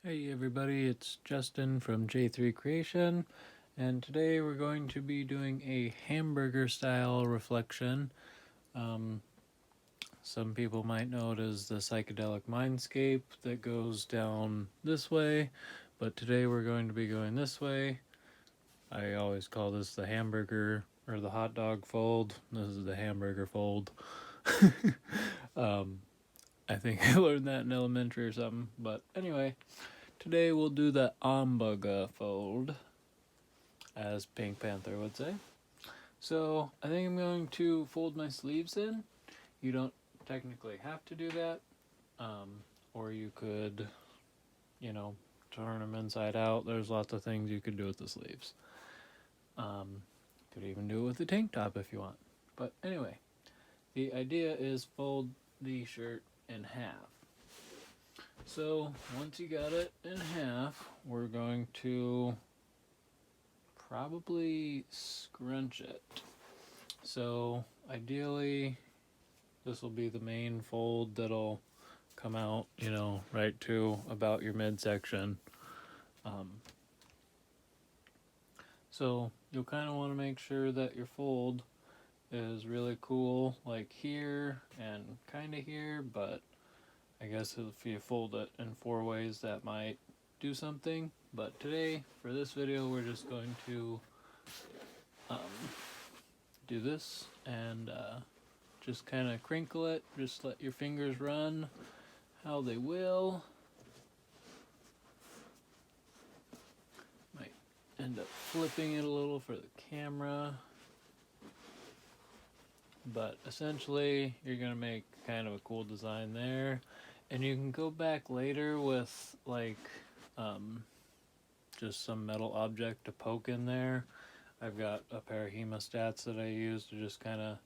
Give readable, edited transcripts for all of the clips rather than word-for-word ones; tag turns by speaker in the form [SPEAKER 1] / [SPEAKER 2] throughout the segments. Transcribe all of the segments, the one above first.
[SPEAKER 1] Hey everybody, it's Justin from J3 Creation, and today we're going to be doing a hamburger style reflection. Some people might know it as the psychedelic Mindscape that goes down this way, but today we're going to be going this way. I always call this the hamburger or the hot dog fold. This is the hamburger fold. I think I learned that in elementary or something, but anyway. Today we'll do the Hamburger fold, as Pink Panther would say. So I think I'm going to fold my sleeves in. You don't technically have to do that, or you could, turn them inside out. There's lots of things you could do with the sleeves. Could even do it with the tank top if you want. But anyway, the idea is fold the shirt in half. So once you got it in half, we're going to probably scrunch it. So ideally, this will be the main fold that'll come out, right to about your midsection. So you'll kind of want to make sure that your fold is really cool, like here and kind of here, but I guess if you fold it in 4 ways, that might do something. But today, for this video, we're just going to do this and just kind of crinkle it. Just let your fingers run how they will. Might end up flipping it a little for the camera. But essentially, you're going to make kind of a cool design there. And you can go back later with just some metal object to poke in there. I've got a pair of hemostats that I use to just kind of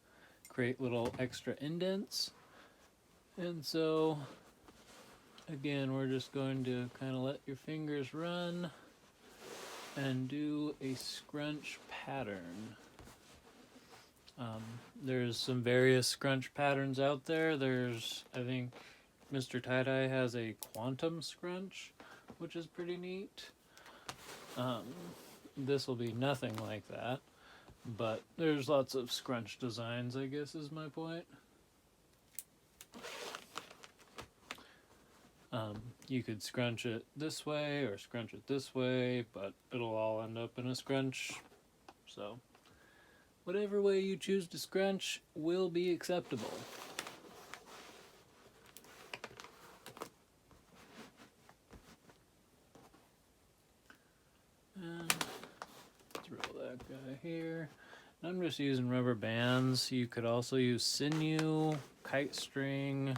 [SPEAKER 1] create little extra indents. And so, again, we're just going to kind of let your fingers run and do a scrunch pattern. There's some various scrunch patterns out there. I think Mr. Tie-Dye has a quantum scrunch, which is pretty neat. This will be nothing like that, but there's lots of scrunch designs, I guess is my point. You could scrunch it this way or scrunch it this way, but it'll all end up in a scrunch. So whatever way you choose to scrunch will be acceptable. And throw that guy here. And I'm just using rubber bands. You could also use sinew, kite string,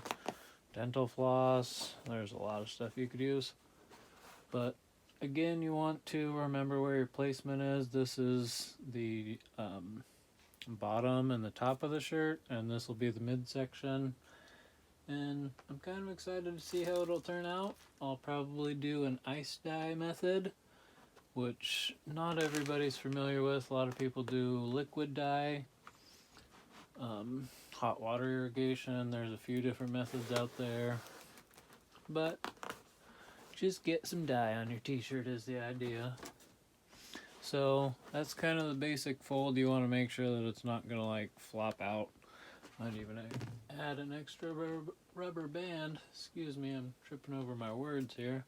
[SPEAKER 1] dental floss. There's a lot of stuff you could use. But again, you want to remember where your placement is. This is the bottom and the top of the shirt, and this will be the midsection. And I'm kind of excited to see how it'll turn out. I'll probably do an ice dye method, which not everybody's familiar with. A lot of people do liquid dye, hot water irrigation. There's a few different methods out there, but just get some dye on your t-shirt is the idea. So that's kind of the basic fold. You want to make sure that it's not going to flop out. Might even add an extra rubber band. Excuse me, I'm tripping over my words here.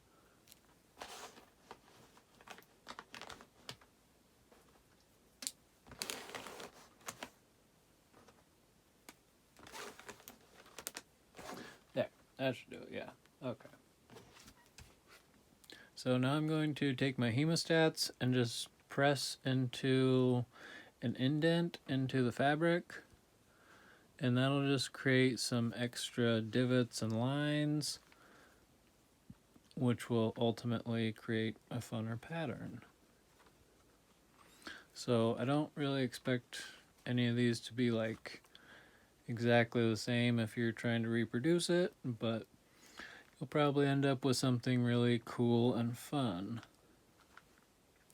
[SPEAKER 1] There, that should do it, yeah. Okay. So now I'm going to take my hemostats and just press into an indent into the fabric, and that'll just create some extra divots and lines, which will ultimately create a funner pattern. So I don't really expect any of these to be exactly the same if you're trying to reproduce it, but you'll probably end up with something really cool and fun.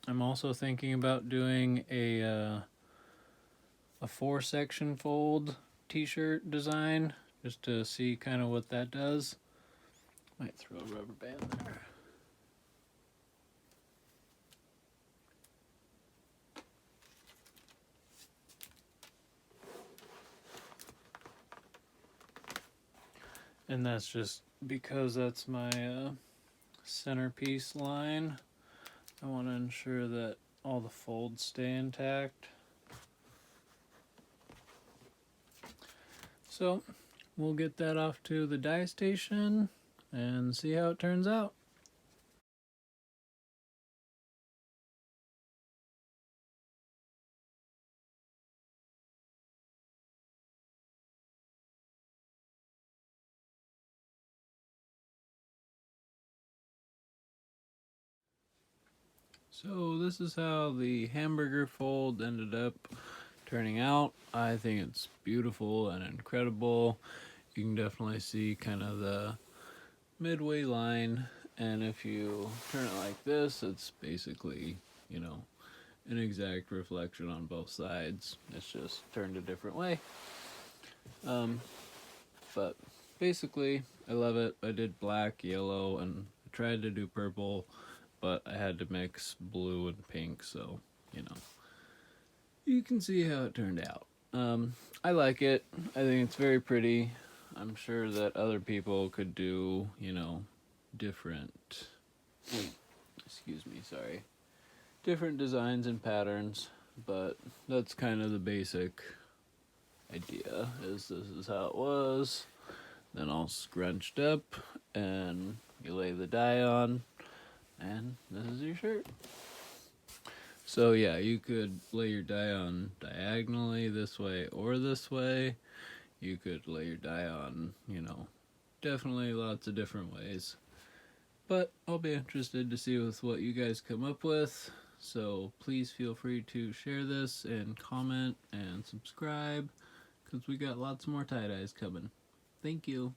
[SPEAKER 1] I'm also thinking about doing a 4-section fold t-shirt design, just to see kind of what that does. Might throw a rubber band there. And that's just because that's my centerpiece line. I want to ensure that all the folds stay intact. So we'll get that off to the dye station and see how it turns out. So this is how the hamburger fold ended up turning out. I think it's beautiful and incredible. You can definitely see kind of the midway line, and if you turn it like this, it's basically, you know, an exact reflection on both sides. It's just turned a different way. But basically, I love it. I did black, yellow, and I tried to do purple, but I had to mix blue and pink, so, you know, you can see how it turned out. I like it. I think it's very pretty. I'm sure that other people could do, you know, different, excuse me, sorry, different designs and patterns, but that's kind of the basic idea, is this is how it was, then all scrunched up, and you lay the dye on, and this is your shirt. So yeah, you could lay your dye on diagonally this way or this way. You could lay your dye on, you know, definitely lots of different ways. But I'll be interested to see with what you guys come up with. So please feel free to share this and comment and subscribe, because we got lots more tie-dyes coming. Thank you.